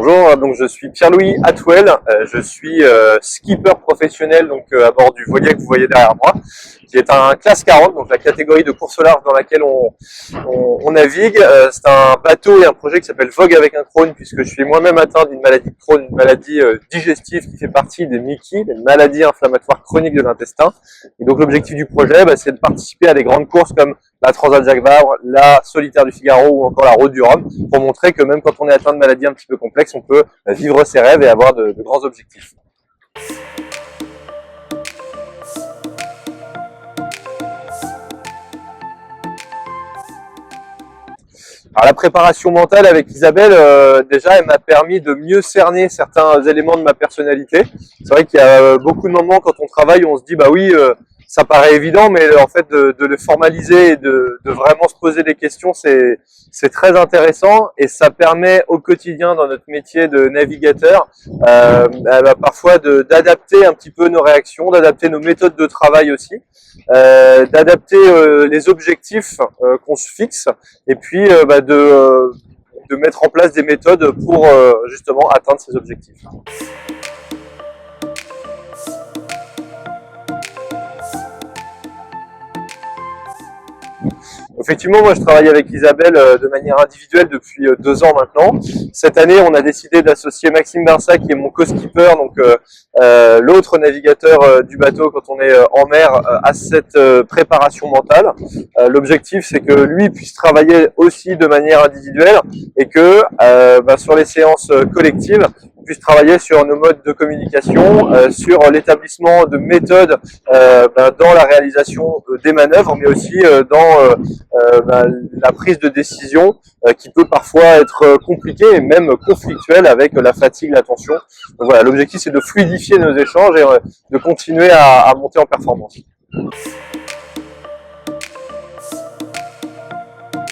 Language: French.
Bonjour, donc je suis Pierre-Louis Atwell, je suis skipper professionnel donc à bord du voilier que vous voyez derrière moi, qui est un classe 40, donc la catégorie de course au large dans laquelle on navigue. C'est un bateau et un projet qui s'appelle Vogue avec un Crohn, puisque je suis moi-même atteint d'une maladie de Crohn, une maladie digestive qui fait partie des MICI, des maladies inflammatoires chroniques de l'intestin. Et donc l'objectif du projet, c'est de participer à des grandes courses comme la Transat Jacques Vabre, la Solitaire du Figaro ou encore la Route du Rhum, pour montrer que même quand on est atteint de maladies un petit peu complexes, on peut vivre ses rêves et avoir de grands objectifs. Alors la préparation mentale avec Isabelle, déjà, elle m'a permis de mieux cerner certains éléments de ma personnalité. C'est vrai qu'il y a beaucoup de moments quand on travaille où on se dit bah oui, ça paraît évident, mais en fait de le formaliser et de vraiment se poser des questions, c'est très intéressant et ça permet au quotidien dans notre métier de navigateur parfois d'adapter un petit peu nos réactions, d'adapter nos méthodes de travail aussi, d'adapter les objectifs qu'on se fixe et puis de mettre en place des méthodes pour justement atteindre ces objectifs. Effectivement, moi je travaille avec Isabelle de manière individuelle depuis 2 ans maintenant. Cette année, on a décidé d'associer Maxime Barça, qui est mon co-skipper, donc l'autre navigateur du bateau quand on est en mer, à cette préparation mentale. L'objectif, c'est que lui puisse travailler aussi de manière individuelle et que sur les séances collectives, on puisse travailler sur nos modes de communication, sur l'établissement de méthodes dans la réalisation des manœuvres, mais aussi dans la prise de décision qui peut parfois être compliquée et même conflictuelle avec la fatigue, la tension. Donc voilà, l'objectif c'est de fluidifier nos échanges et de continuer à monter en performance.